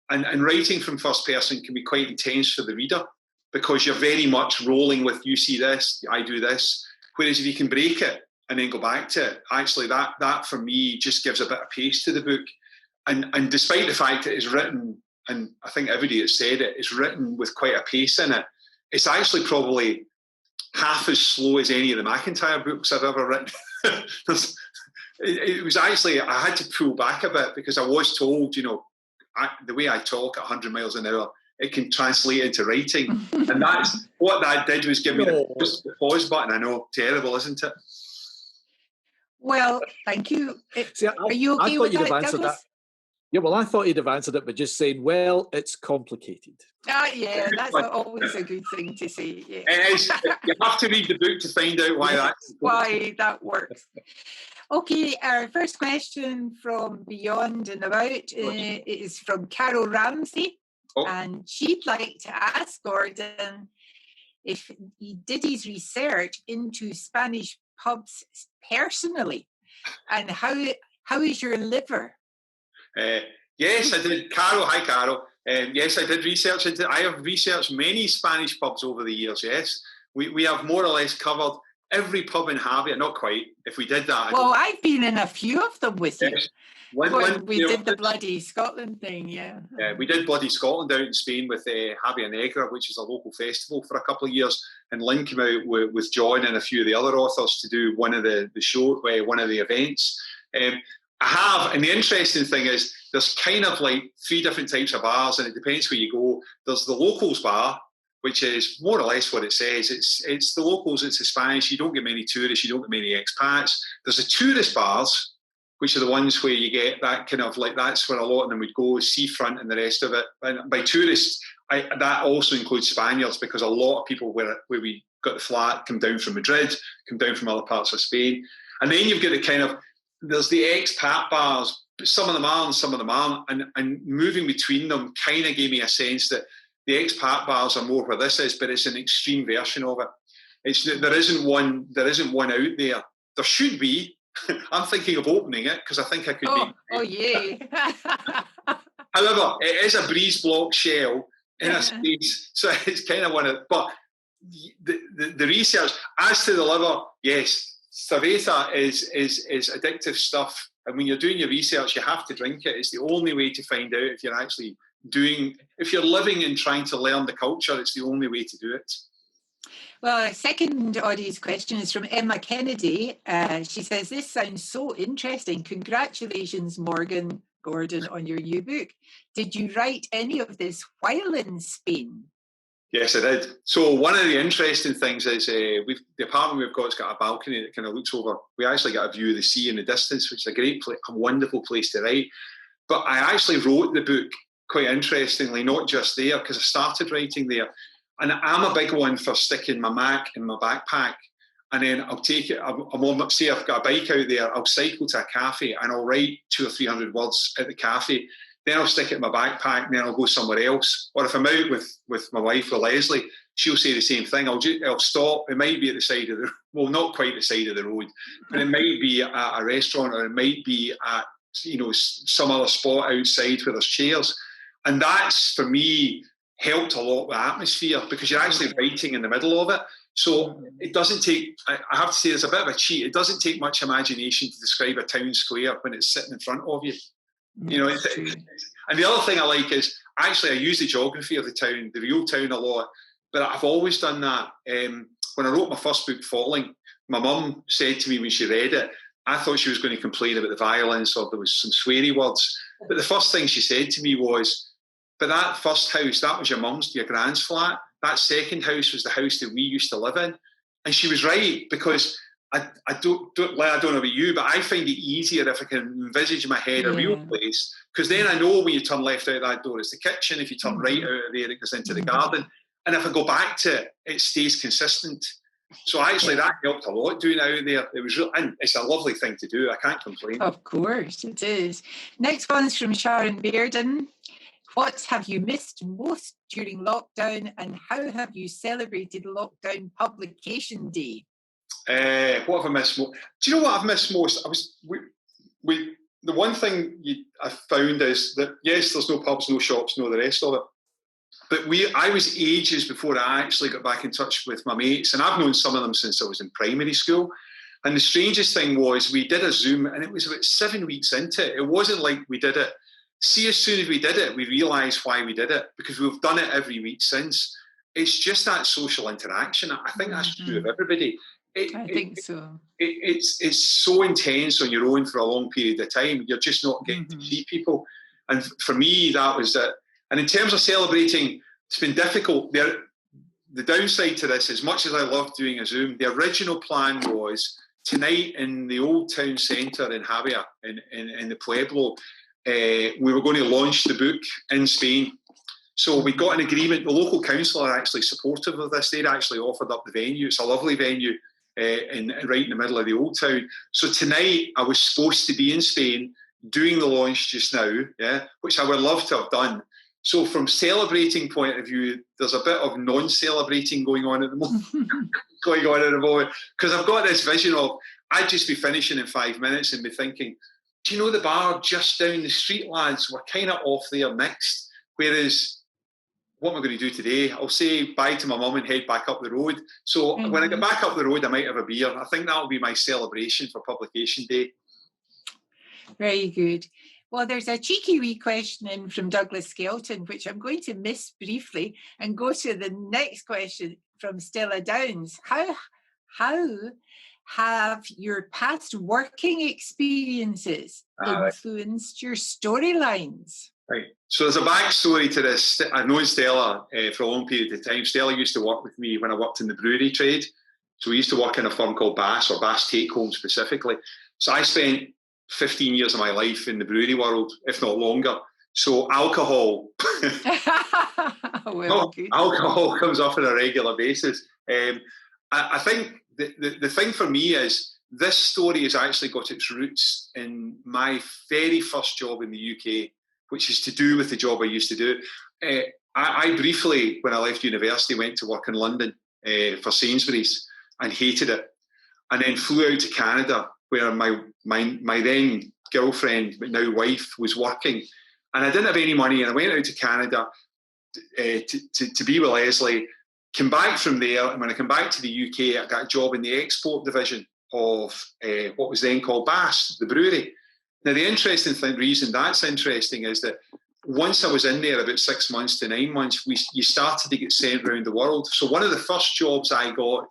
And writing from first person can be quite intense for the reader, because you're very much rolling with, you see this, I do this. Whereas if you can break it and then go back to it, actually that for me just gives a bit of pace to the book. And despite the fact that it's written, and I think everybody has said it, it's written with quite a pace in it, it's actually probably half as slow as any of the McIntyre books I've ever written. It was actually, I had to pull back a bit, because I was told, the way I talk at 100 miles an hour, it can translate into writing. And that's what that did, was give me the pause button. I know, terrible, isn't it? Well, thank you. Are you okay with that, Douglas? Yeah, well, I thought you'd have answered it by just saying, well, it's complicated. Yeah, that's always a good thing to say. Yeah. It is. You have to read the book to find out why that works. Okay, our first question from Beyond and About is from Carol Ramsey. And she'd like to ask Gordon if he did his research into Spanish pubs personally, and how is your liver? Yes, I did. Carol, hi Carol. Yes, I did research into. I have researched many Spanish pubs over the years. Yes, we have more or less covered every pub in Havia. Not quite. If we did that, I've been in a few of them with you. Yes. We did the bloody Scotland thing, yeah. Yeah, we did bloody Scotland out in Spain with Havia Negra, which is a local festival, for a couple of years. And Lynn came out with John and a few of the other authors to do one of the events. I have, and the interesting thing is, there's kind of like 3 different types of bars, and it depends where you go. There's the locals bar, which is more or less what it says. It's the locals, it's the Spanish. You don't get many tourists, you don't get many expats. There's the tourist bars, which are the ones where you get that kind of like, that's where a lot of them would go, seafront and the rest of it. And by tourists, that also includes Spaniards, because a lot of people where we got the flat come down from Madrid, come down from other parts of Spain. And then you've got the kind of, there's the expat bars, some of them are and some of them aren't. And moving between them kind of gave me a sense that the expat bars are more where this is, but it's an extreme version of it. There isn't one out there. There should be. I'm thinking of opening it, because I think I could be. Oh, yay. However, it is a breeze block shell in a space, so it's kind of one of. But the research as to the liver, yes, cerveza is addictive stuff, and when you're doing your research, you have to drink it. It's the only way to find out if you're actually if you're living and trying to learn the culture. It's the only way to do it. Well, our second audience question is from Emma Kennedy. She says, this sounds so interesting. Congratulations, Morgan Gordon, on your new book. Did you write any of this while in Spain? Yes, I did. So one of the interesting things is the apartment we've got has got a balcony that kind of looks over. We actually got a view of the sea in the distance, which is a great place, a wonderful place to write. But I actually wrote the book, quite interestingly, not just there, because I started writing there. And I'm a big one for sticking my Mac in my backpack, and then I'll take it. Say I've got a bike out there, I'll cycle to a cafe and I'll write 200 or 300 words at the cafe. Then I'll stick it in my backpack, and then I'll go somewhere else. Or if I'm out with my wife, with Leslie, she'll say the same thing. I'll stop. It might be at the side of not quite the side of the road, but it might be at a restaurant, or it might be at some other spot outside where there's chairs. And that's, for me, helped a lot with atmosphere, because you're actually writing in the middle of it. So it doesn't take, I have to say, there's a bit of a cheat. It doesn't take much imagination to describe a town square when it's sitting in front of you. And the other thing I like is, actually, I use the geography of the town, the real town, a lot. But I've always done that. When I wrote my first book, Falling, my mum said to me when she read it, I thought she was going to complain about the violence or there was some sweary words. But the first thing she said to me was, but that first house, that was your grand's flat. That second house was the house that we used to live in. And she was right, because I don't know about you, but I find it easier if I can envisage in my head a real place, because then I know when you turn left out that door, it's the kitchen. If you turn right out of there, it goes into the garden. And if I go back to it, it stays consistent. So actually that helped a lot doing it out there. It was and it's a lovely thing to do. I can't complain. Of course, it is. Next one's from Sharon Bearden. What have you missed most during lockdown, and how have you celebrated lockdown publication day? What have I missed most? Do you know what I've missed most? The one thing I found is that, yes, there's no pubs, no shops, no the rest of it. But I was ages before I actually got back in touch with my mates, and I've known some of them since I was in primary school. And the strangest thing was we did a Zoom, and it was about 7 weeks into it. It wasn't like we did it. See, as soon as we did it, we realised why we did it, because we've done it every week since. It's just that social interaction. I think that's true of everybody. I think so. It's so intense on your own for a long period of time. You're just not getting to see people. And for me, that was it. And in terms of celebrating, it's been difficult. The downside to this, as much as I love doing a Zoom, the original plan was tonight in the Old Town Centre in Javia, in the Pueblo, we were going to launch the book in Spain. So we got an agreement. The local council are actually supportive of this. They'd actually offered up the venue. It's a lovely venue right in the middle of the Old Town. So tonight I was supposed to be in Spain doing the launch just now, which I would love to have done. So from celebrating point of view, there's a bit of non-celebrating going on at the moment, because I've got this vision of I'd just be finishing in 5 minutes and be thinking, do you know the bar just down the street, lads? We're kind of off there next. Whereas, what am I going to do today? I'll say bye to my mum and head back up the road. So when I get back up the road, I might have a beer. I think that'll be my celebration for publication day. Very good. Well, there's a cheeky wee question in from Douglas Skelton, which I'm going to miss briefly and go to the next question from Stella Downs. How have your past working experiences influenced your storylines? Right. So there's a backstory to this. I've known Stella for a long period of time. Stella used to work with me when I worked in the brewery trade. So we used to work in a firm called Bass, or Bass Take Home specifically. So I spent 15 years of my life in the brewery world, if not longer. So alcohol, alcohol comes up on a regular basis. I think the thing for me is this story has actually got its roots in my very first job in the UK, which is to do with the job I used to do. I briefly, when I left university, went to work in London for Sainsbury's and hated it, and then flew out to Canada, where my then girlfriend, but now wife, was working. And I didn't have any money, and I went out to Canada to be with Leslie, came back from there, and when I came back to the UK, I got a job in the export division of what was then called Bass, the brewery. Now, the interesting reason that's interesting is that once I was in there, about 6 months to 9 months, you started to get sent around the world. So one of the first jobs I got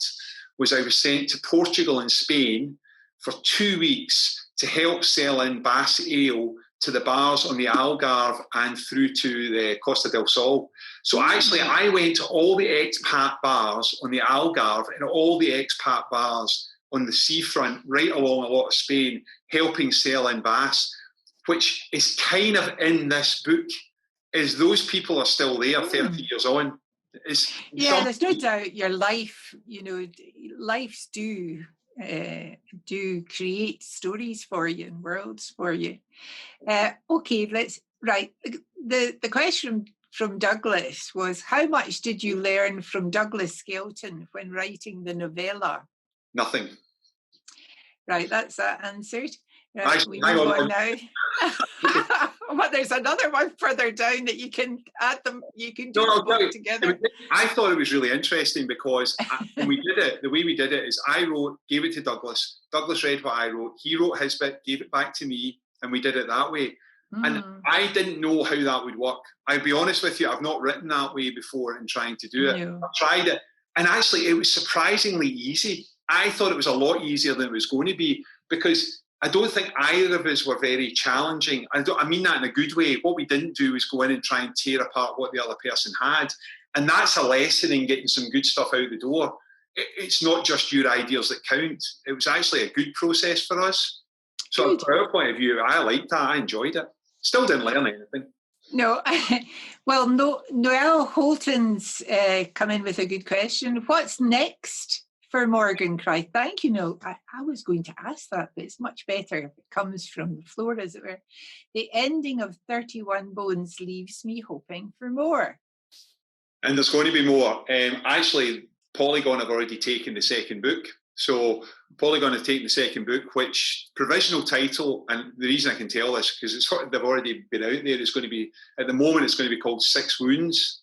was I was sent to Portugal and Spain for 2 weeks to help sell in Bass Ale to the bars on the Algarve and through to the Costa del Sol. So actually, I went to all the expat bars on the Algarve and all the expat bars on the seafront, right along a lot of Spain, helping sell in Bass, which is kind of in this book, is those people are still there 30 years on. There's no doubt your life, lives do create stories for you and worlds for you. The question from Douglas was, how much did you learn from Douglas Skelton when writing the novella? Nothing. Right, that's that answered. We move on now. But there's another one further down that you can add them. You can do them together. I thought it was really interesting because when we did it, the way we did it is I gave it to Douglas. Douglas read what I wrote. He wrote his bit, gave it back to me, and we did it that way. And I didn't know how that would work. I'll be honest with you, I've not written that way before in trying to do it. No. I've tried it, and actually, it was surprisingly easy. I thought it was a lot easier than it was going to be because I don't think either of us were very challenging. I mean that in a good way. What we didn't do was go in and try and tear apart what the other person had. And that's a lesson in getting some good stuff out the door. It's not just your ideas that count. It was actually a good process for us. So Good. from our point of view, I liked that. I enjoyed it. Still didn't learn anything. No, well, Noel Hortons come in with a good question. What's next for Morgan Cry? Thank you, Noel. I was going to ask that, but it's much better if it comes from the floor, as it were. The ending of 31 Bones leaves me hoping for more. And there's going to be more. Actually, Polygon have already taken the second book. So Polygon have taken the second book, which provisional title, and the reason I can tell this, because they've already been out there, it's going to be, at the moment, it's going to be called 6 Wounds.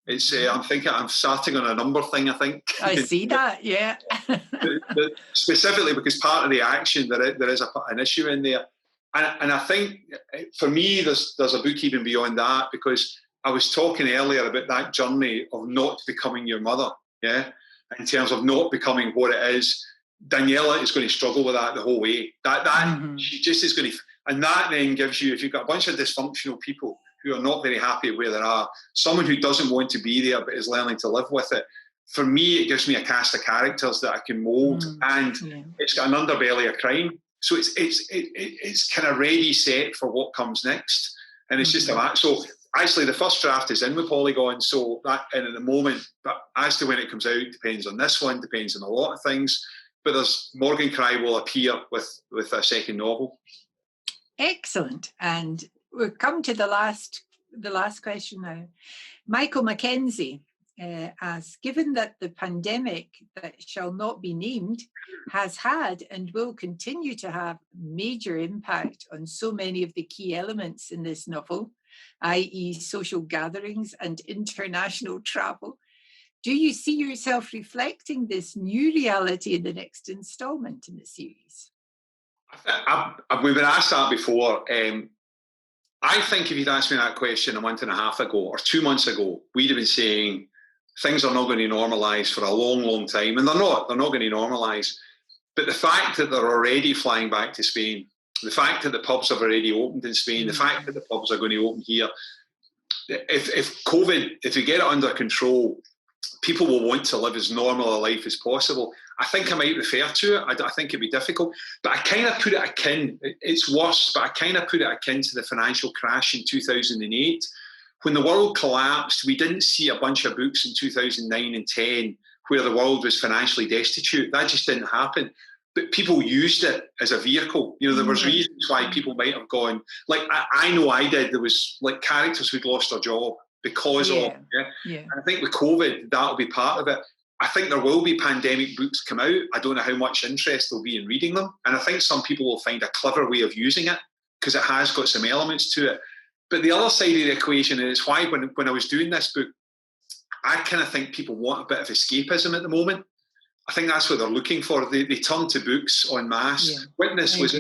It's I'm starting on a number thing, I think. I see that, yeah. Specifically because part of the action, there is an issue in there. And I think, for me, there's a book even beyond that, because I was talking earlier about that journey of not becoming your mother, yeah? In terms of not becoming what it is. Daniela is going to struggle with that the whole way. She just is going to, and that then gives you, if you've got a bunch of dysfunctional people who are not very happy where they are, someone who doesn't want to be there but is learning to live with it, for me, it gives me a cast of characters that I can mould, and it's got an underbelly of crime. So it's kind of ready, set for what comes next. And it's just a match. So actually, the first draft is in with Polygon, so that, and at the moment, but as to when it comes out, depends on this one, depends on a lot of things. But there's Morgan Cry will appear with a second novel. Excellent. And we've come to the last question now. Michael Mackenzie asks, given that the pandemic that shall not be named has had and will continue to have major impact on so many of the key elements in this novel, i.e. social gatherings and international travel, do you see yourself reflecting this new reality in the next instalment in the series? We've been asked that before. I think if you'd asked me that question a month and a half ago or 2 months ago, we'd have been saying things are not going to normalise for a long, long time. And they're not going to normalise. But the fact that they're already flying back to Spain, the fact that the pubs have already opened in Spain, the fact that the pubs are going to open here, if COVID, if you get it under control, people will want to live as normal a life as possible. I think I might refer to it. I think it'd be difficult. But I kind of put it akin, it's worse, but I kind of put it akin to the financial crash in 2008. When the world collapsed, we didn't see a bunch of books in 2009 and 10 where the world was financially destitute. That just didn't happen. But people used it as a vehicle. You know, there was reasons why people might have gone, like I know I did, there was like characters who'd lost their job because of it. Yeah? And I think with COVID, that'll be part of it. I think there will be pandemic books come out. I don't know how much interest there'll be in reading them. And I think some people will find a clever way of using it because it has got some elements to it. But the other side of the equation is why when I was doing this book, I kind of think people want a bit of escapism at the moment. I think that's what they're looking for. They turn to books en masse. Yeah, Witness was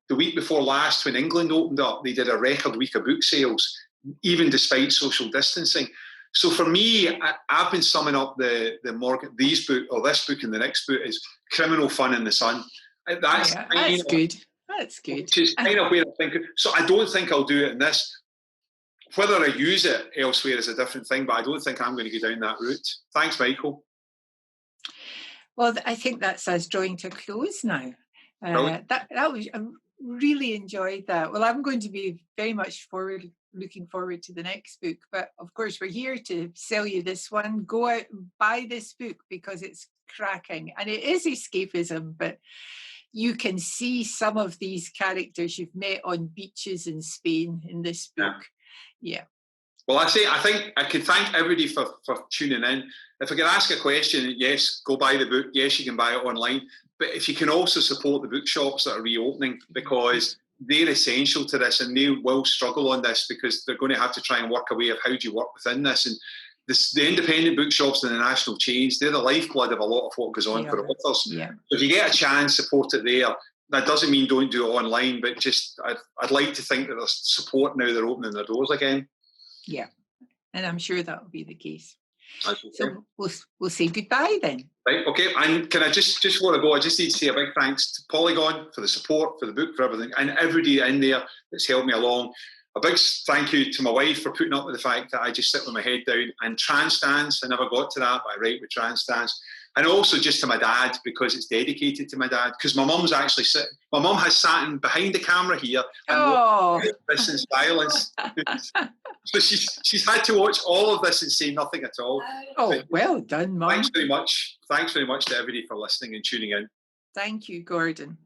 the week before last when England opened up, they did a record week of book sales, even despite social distancing. So for me, I've been summing up this book and the next book is criminal fun in the sun. That's good. That's good. Which is kind of where I think. So I don't think I'll do it in this. Whether I use it elsewhere is a different thing, but I don't think I'm going to go down that route. Thanks, Michael. Well, I think that's us drawing to a close now. That was, I really enjoyed that. Well, I'm going to be very much looking forward to the next book. But of course, we're here to sell you this one. Go out and buy this book because it's cracking. And it is escapism, but you can see some of these characters you've met on beaches in Spain in this book. Yeah. Well, I think I can thank everybody for tuning in. If I can ask a question, yes, go buy the book. Yes, you can buy it online. But if you can also support the bookshops that are reopening, because they're essential to this and they will struggle on this because they're going to have to try and work a way of how do you work within this. And the independent bookshops and the national chains, they're the lifeblood of a lot of what goes on for authors. Yeah. So if you get a chance, support it there. That doesn't mean don't do it online, but just I'd like to think that there's support now they're opening their doors again. Yeah, and I'm sure that will be the case. That's okay. So we'll say goodbye then. Right, okay. And can I just before I go, I just need to say a big thanks to Polygon for the support, for the book, for everything, and everybody in there that's helped me along. A big thank you to my wife for putting up with the fact that I just sit with my head down. And trans stance, I never got to that, but I write with trans stance. And also just to my dad, because it's dedicated to my dad. Because my mum's actually my mum has sat in behind the camera here and this in silence. So she's had to watch all of this and say nothing at all. Oh, but well done, Mum. Thanks very much. Thanks very much to everybody for listening and tuning in. Thank you, Gordon.